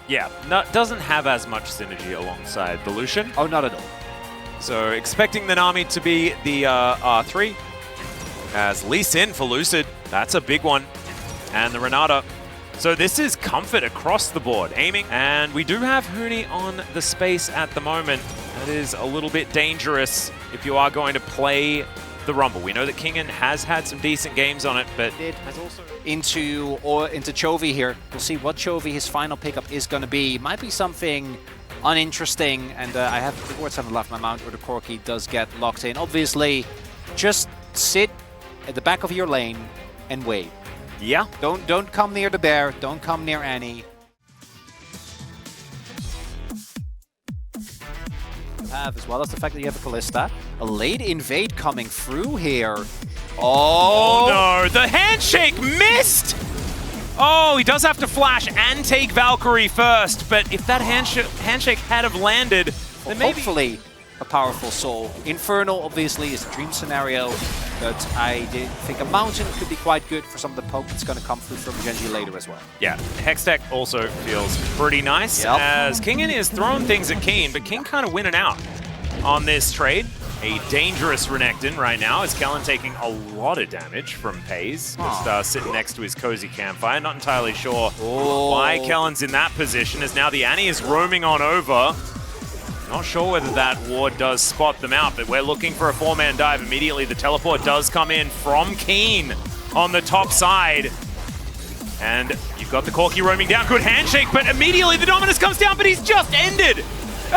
Yeah, doesn't have as much synergy alongside the Lucian. Oh, not at all. So expecting the Nami to be the R3. As Lee Sin for Lucid, that's a big one. And the Renata. So this is comfort across the board. Aiming, and we do have Huni on the space at the moment. That is a little bit dangerous if you are going to play the Rumble. We know that Kingen has had some decent games on it, but it has also into Chovy here. We'll see what Chovy his final pickup is going to be. Might be something uninteresting, and I have the words haven't left my mouth, or the Corki does get locked in. Obviously, just sit at the back of your lane and wait. Yeah. Don't come near the bear. Don't come near Annie. As well as the fact that you have a Kalista. A late invade coming through here. Oh no, the handshake missed! Oh, he does have to flash and take Valkyrie first, but if that handshake had have landed, then maybe... Hopefully a powerful soul. Infernal obviously is a dream scenario, but I did think a mountain could be quite good for some of the poke that's going to come through from Genji later as well. Yeah, Hex Tech also feels pretty nice, as Kingen is throwing things at Keen, but King kind of winning out on this trade. A dangerous Renekton right now, as Kellen taking a lot of damage from Pays, just sitting next to his cozy campfire. Not entirely sure why Kellen's in that position, as now the Annie is roaming on over. Not sure whether that ward does spot them out, but we're looking for a 4-man dive. Immediately the teleport does come in from Keen on the top side. And you've got the Corki roaming down. Good handshake, but immediately the Dominus comes down, but he's just ended.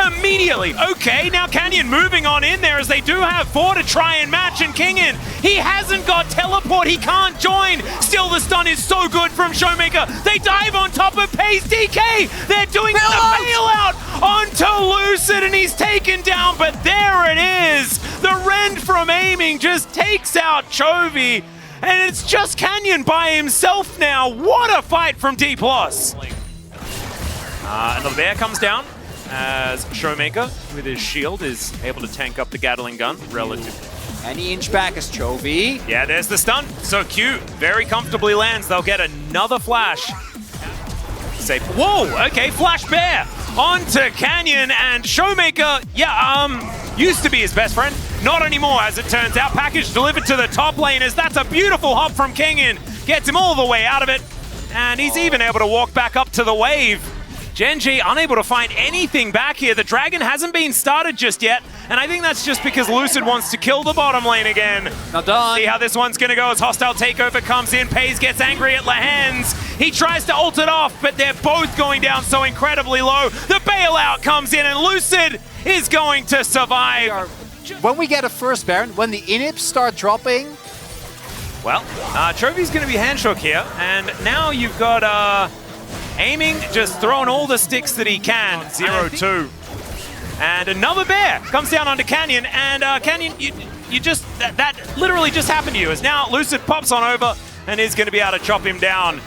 Immediately. Okay, now Canyon moving on in there, as they do have 4 to try and match, and Kingen, he hasn't got teleport, he can't join. Still, the stun is so good from Showmaker. They dive on top of Pays DK. They're doing the bailout onto Lucid, and he's taken down, but there it is. The Rend from aiming just takes out Chovy, and it's just Canyon by himself now. What a fight from D+. Another bear comes down, as Showmaker, with his shield, is able to tank up the Gatling gun relatively. And he inch back as Chovy. Yeah, there's the stun. So cute. Very comfortably lands. They'll get another flash. Safe. Whoa, okay, Flash Bear onto Canyon, and Showmaker, used to be his best friend. Not anymore, as it turns out. Package delivered to the top laners. That's a beautiful hop from Kingen. Gets him all the way out of it. And he's even able to walk back up to the wave. Genji unable to find anything back here. The Dragon hasn't been started just yet, and I think that's just because Lucid wants to kill the bottom lane again. Not done. See how this one's gonna go as Hostile Takeover comes in. Pays gets angry at Lehens. He tries to ult it off, but they're both going down so incredibly low. The bailout comes in, and Lucid is going to survive. When we get a first Baron, when the inhibits start dropping... Well, Chovy's gonna be handshook here, and now you've got, aiming, just throwing all the sticks that he can. 0-2. And another bear comes down onto Canyon, and Canyon, you just, that literally just happened to you, as now Lucid pops on over and is going to be able to chop him down.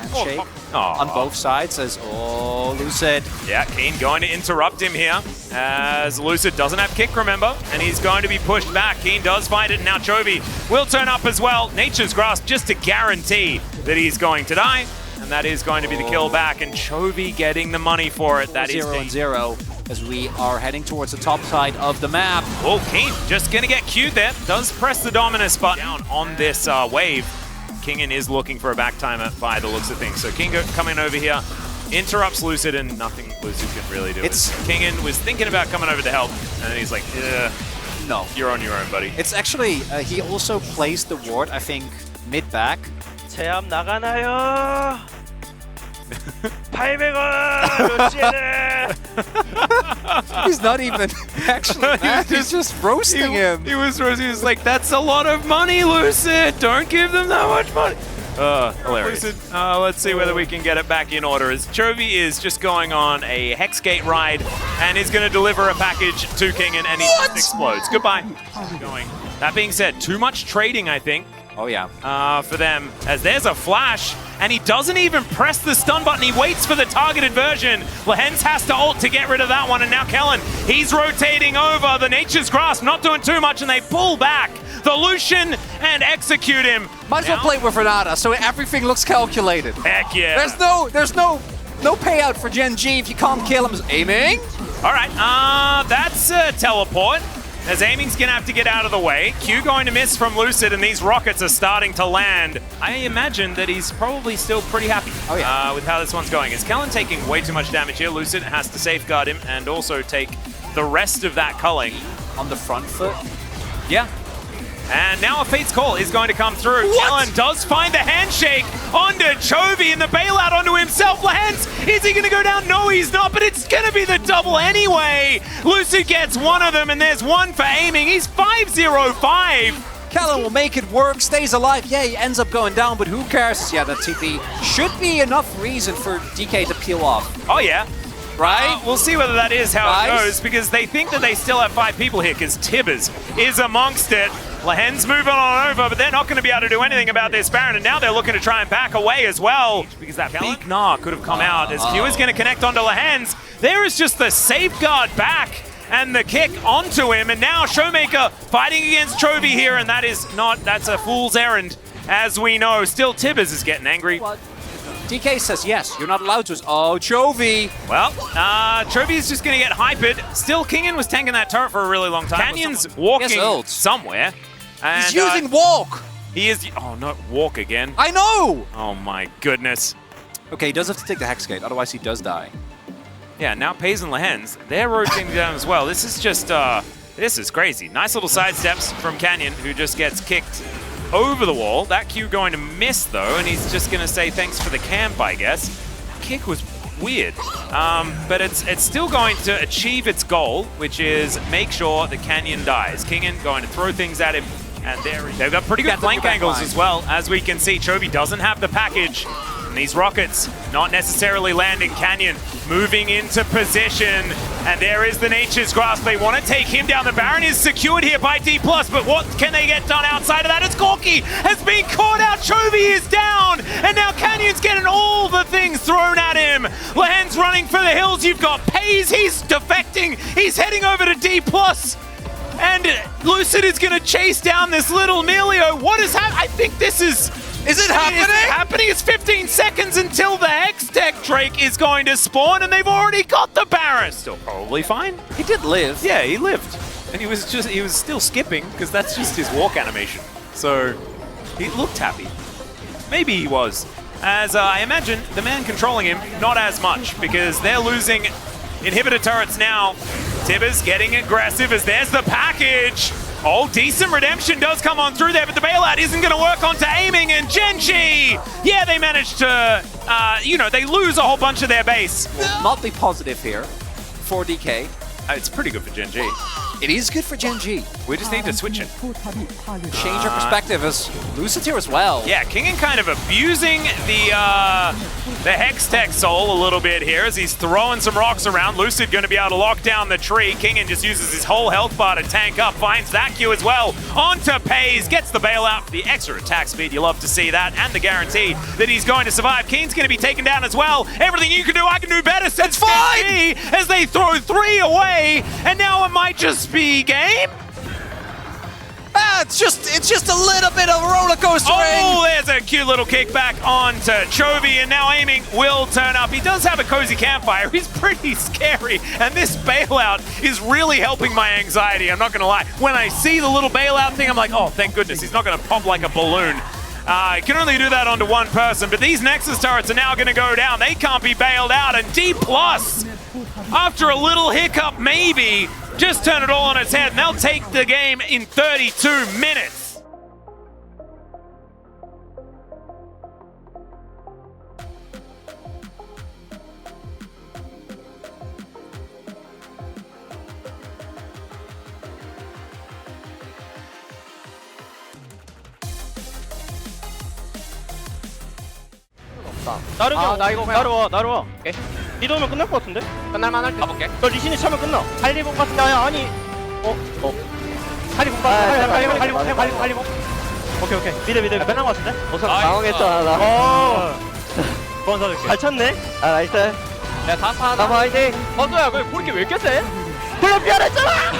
On both sides, as Lucid. Yeah, Keen going to interrupt him here, as Lucid doesn't have kick, remember, and he's going to be pushed back. Keen does fight it, and now Chovy will turn up as well. Nature's Grasp just to guarantee that he's going to die. And that is going to be the kill back, and Chovy getting the money for it. That is 0-0 as we are heading towards the top side of the map. Oh, Keen just gonna get queued there. Does press the Dominus button down on this wave. Kingen is looking for a back timer by the looks of things. So Kingo coming over here, interrupts Lucid, and nothing Lucid can really do. Kingen was thinking about coming over to help, and then he's like, no, you're on your own, buddy. It's actually, he also placed the ward, I think, mid-back. 제압 나가나요? 800원 루시에는. He's not even actually mad. He's just roasting him. He was roasting. He was like, "That's a lot of money, Lucid. Don't give them that much money." Hilarious. Lucid, let's see whether we can get it back in order, as Chovy is just going on a Hexgate ride and is going to deliver a package to Kingen, and he just explodes. Goodbye. That being said, too much trading, I think. Oh yeah. For them, as there's a flash, and he doesn't even press the stun button. He waits for the targeted version. Lehens has to ult to get rid of that one, and now Kellen, he's rotating over. The Nature's Grasp not doing too much, and they pull back the Lucian and execute him. Might as well play with Renata, so everything looks calculated. Heck yeah. There's no No payout for Gen G if you can't kill him. Aiming? All right, that's a teleport. As aiming's gonna have to get out of the way. Q going to miss from Lucid, and these rockets are starting to land. I imagine that he's probably still pretty happy with how this one's going. Is Kellen taking way too much damage here? Lucid has to safeguard him and also take the rest of that culling. On the front foot? Yeah. And now a Fate's Call is going to come through. What? Kellen does find the handshake onto Chovy and the bailout onto himself. Lehens, is he going to go down? No, he's not, but it's going to be the double anyway. Lucid gets one of them, and there's one for aiming. He's 5-0-5. Kellen will make it work, stays alive. Yeah, he ends up going down, but who cares? Yeah, that TP should be enough reason for DK to peel off. Oh, yeah. Right? We'll see whether that is how it Nice. goes, because they think that they still have 5 people here, because Tibbers is amongst it. Lehens moving on over, but they're not going to be able to do anything about this Baron, and now they're looking to try and back away as well, because that big Gnar could have come out as Q is going to connect onto Lehens. There is just the safeguard back and the kick onto him, and now Showmaker fighting against Chovy here, and that's a fool's errand, as we know. Still, Tibbers is getting angry. What? DK says yes, you're not allowed to. Oh, Chovy! Well, Chovy is just going to get hypered. Still, Kingen was tanking that turret for a really long time. Canyon's walking somewhere. And, he's using walk! He is. Oh, no, walk again. I know! Oh, my goodness. Okay, he does have to take the Hex Gate, otherwise he does die. Yeah, now Pays and Lehens, they're rotating down as well. This is just, this is crazy. Nice little side steps from Canyon, who just gets kicked over the wall. That Q going to miss, though, and he's just going to say thanks for the camp, I guess. That kick was weird, but it's still going to achieve its goal, which is make sure that Canyon dies. Kingen going to throw things at him, and they've got pretty good flank angles as well. As we can see, Chovy doesn't have the package, and these rockets not necessarily landing. Canyon moving into position, and there is the Nature's Grasp. They want to take him down. The Baron is secured here by D+, but what can they get done outside of that? As Corky has been caught out, Chovy is down, and now Canyon's getting all the things thrown at him. Lehens running for the hills. You've got Pays, he's defecting. He's heading over to D+. And Lucid is going to chase down this little Melio. What is happening? I think this is... Is it happening? Is it happening? It's 15 seconds until the Hextech Drake is going to spawn, and they've already got the Baron. Still probably fine. He did live. Yeah, he lived. And he was still skipping, because that's just his walk animation. So he looked happy. Maybe he was. As I imagine, the man controlling him, not as much, because they're losing inhibitor turrets now. Tibbers getting aggressive as there's the package. Oh, decent redemption does come on through there, but the bailout isn't going to work onto aiming, and Genji! Yeah, they managed to, they lose a whole bunch of their base. Will not be positive here for DK. It's pretty good for Genji. It is good for Gen G. We just need to switch it. Change your perspective as Lucid here as well. Yeah, Kingen kind of abusing the Hextech Soul a little bit here as he's throwing some rocks around. Lucid going to be able to lock down the tree. Kingen just uses his whole health bar to tank up, finds that Q as well. Onto Pays, gets the bailout for the extra attack speed. You love to see that, and the guarantee that he's going to survive. Keen's going to be taken down as well. Everything you can do, I can do better. It's fine! As they throw 3 away, and now it might just be game. It's just a little bit of a roller coaster. Oh, there's a cute little kickback onto Chovy, and now aiming will turn up. He does have a cozy campfire. He's pretty scary, and this bailout is really helping my anxiety. I'm not gonna lie. When I see the little bailout thing, I'm like, oh, thank goodness, he's not gonna pop like a balloon. I can only do that onto one person, but these Nexus turrets are now gonna go down. They can't be bailed out, and D+, after a little hiccup, maybe, just turn it all on its head, and they'll take the game in 32 minutes. 나르와. 오케이. 리드 오면 끝날 것 같은데? 끝날만 할 때. 가볼게. 너 리신이 차면 끝나. 할리본 같은 데 아니. 할리본 할리본. 오케이. 미드. 끝난 것 같은데? 당황했다 나. 그만 사줄게. 잘 찼네. 아 나이스. 야, 다 사. 나 화이팅. 선수야, 왜 그렇게 왜 이렇게 세? 그래 미안했잖아.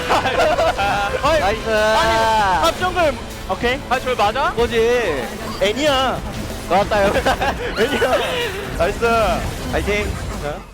나이스. 아니, 합정글. 오케이. 아, 저 맞아? 뭐지? 애니야. 나왔다요. 애니야. 나이스. 화이팅. 자.